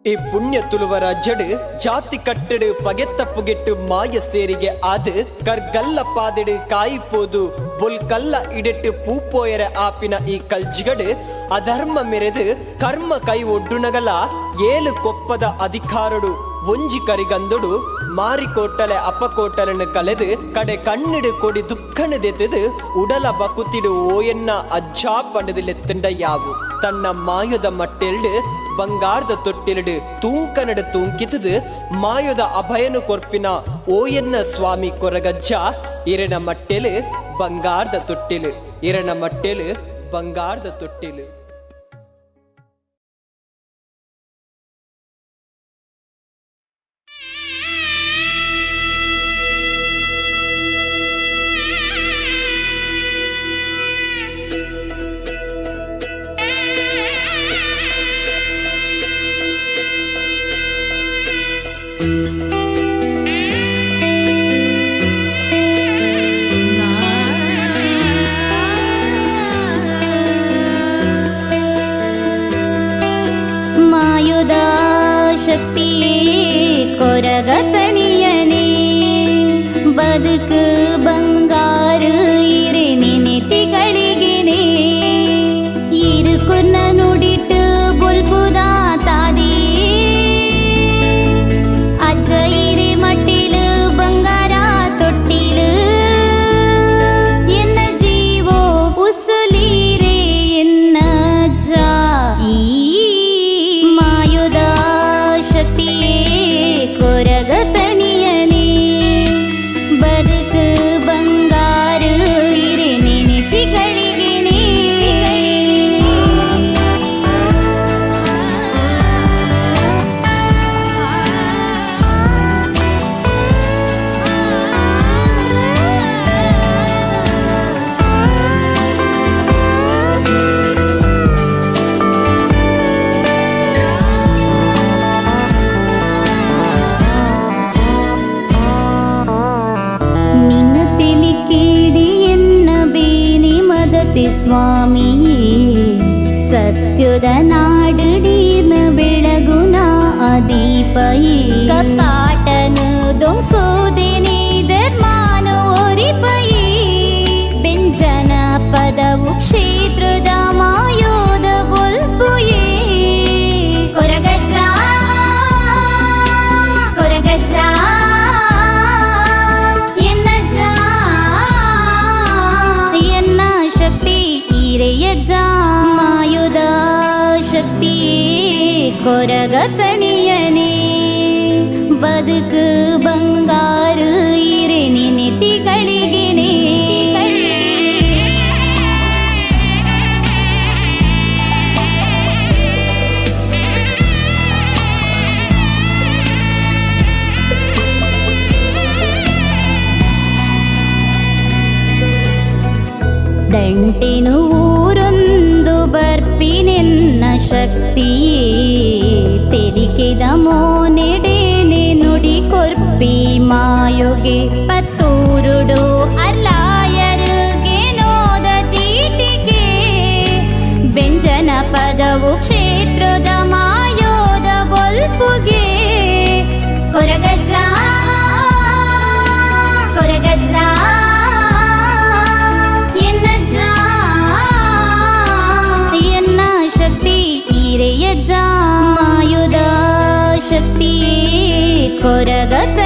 ಈ ಪುಣ್ಯ ತುಳುವರ ಜಡ್ ಜಾತಿ ಕಟ್ಟಡು ಪಗೆತ್ತ ಪುಗೆಟ್ಟು ಮಾಯ ಸೇರಿಗೆ ಆದು ಕರ್ಗಲ್ಲ ಪಾದೆಡು ಕಾಯಿಪೋದು ಬೊಲ್ಕಲ್ಲ ಇಡೆಟ್ಟು ಪೂಪೋಯರ ಆಪಿನ ಈ ಕಲ್ಜಿಗಡು ಅಧರ್ಮ ಮೆರೆದು ಕರ್ಮ ಕೈ ಒಡ್ಡುನಗಲ ಏಳು ಕೊಪ್ಪದ ಅಧಿಕಾರಡು ಒಂಜಿ ಕರಿಗಂದೊಡು ಮಾರಿಕೋಟಲೆ ಅಪಕೋಟಲನ್ನು ಕಲೆದು ಕಡೆ ಕಣ್ಣಿಡು ಕೊಡಿ ದುಃಖನು ದೆತ್ತದು ಉಡಲ ಬಕುತಿಡು ಓಯನ್ನ ಅಜ್ಜಾ ಪಂಡದಿಲೆತ್ತಂಡ ಯಾವು ತನ್ನ ಮಾಯದ ಮಟ್ಟೆಲ್ಡು ಬಂಗಾರದ ತೊಟ್ಟಿಲಿಡು ತೂಂಕನಡು ತೂಂಕಿತದು ಮಾಯದ ಅಭಯನು ಕೊರ್ಪಿನ ಓಯನ್ನ ಸ್ವಾಮಿ ಕೊರಗಜ್ಜ ಇರನ ಮಟ್ಟೆಲು ಬಂಗಾರದ ತೊಟ್ಟಿಲು ಇರನ ಮಟ್ಟೆಲು ಬಂಗಾರದ ತೊಟ್ಟಿಲು. ಮಾಯುದ ಶಕ್ತಿಯೇ ಕೊರಗತಣಿಯನೇ ಬದುಕು ಬಂಗಾರ ಇರೆ ನೆನೆತಿಗಳಿಗೆನೆ ಇರುಕುನ್ನ ನುಡಿಟ್ಟು ಬುಲ್ಪುದ ತಾದಿ ಅಜ್ಜ ಇರೆ ಮಟ್ಟಿಲು ಬಂಗಾರ ತೊಟ್ಟಿಲು ಎನ್ನ ಜೀವೋ ಉಸುಲೀರೆ ಎನ್ನ ಅಜ್ಜ ಈ ಮಾಯುದ ಶಕ್ತಿಯೇ ಕೊರಗತಣಿಯನೇ ಬದುಕು ಬಂಗಾರ ಇರೆ ನೆನೆತಿಗಳಿಗೆನೆ ನಿನ್ನ ತೆಲಿ ಕೇಳಿ ಎನ್ನ ಬೇನೆ ಮದತೆ ಸ್ವಾಮಿಯೇ ಸತ್ಯದ ನಾಡಡೀನ ಬೆಳಗುನ ಅದೀಪಯೇ ಕಪಾಟನು ದೊಂಕೋದೇನೆ ಧರ್ಮಾನ ಓರಿಪಯೇ ಬೆಂಜನ ಪದವು ಕ್ಷೇತ್ರದ ಮಾಯೋದ ಬೊಲ್ಪುಯೇ ಕೊರಗಜ್ಜ ಕೊರಗಜ್ಜ ಇರೆಯಜ್ಜ ಮಾಯುದ ಶಕ್ತಿಯೇ ಕೊರಗತಣಿಯನೇ ಬದುಕು ಬಂಗಾರ ಇರೆ ನೆನೆತಿಗಳಿಗೆನೆ ದಂಟೆನು ಊರೊಂದು ಬರ್ಪಿನೆನ್ನ ಶಕ್ತಿಯೇ ತೆಲಿಕೆದ ಮೋನೆಡೆನೆ ನುಡಿ ಕೊರ್ಪಿ ಮಾಯುಗೆ ಪತ್ತೂರುಡು ಅಲ್ಲಾಯರುಗೆ ನೋದ ಚೀಟಿಗೆ ಬೆಂಜನ ಪದವು ಕ್ಷೇತ್ರದ ಮಾಯೋದ ಬೊಲ್ಪುಗೆ ಕೊರಗಜ್ಜ ಕೊರಗಜ್ಜ ಇರೆಯಜ್ಜ ಮಾಯುದ ಶಕ್ತಿಯೇ ಕೊರಗತ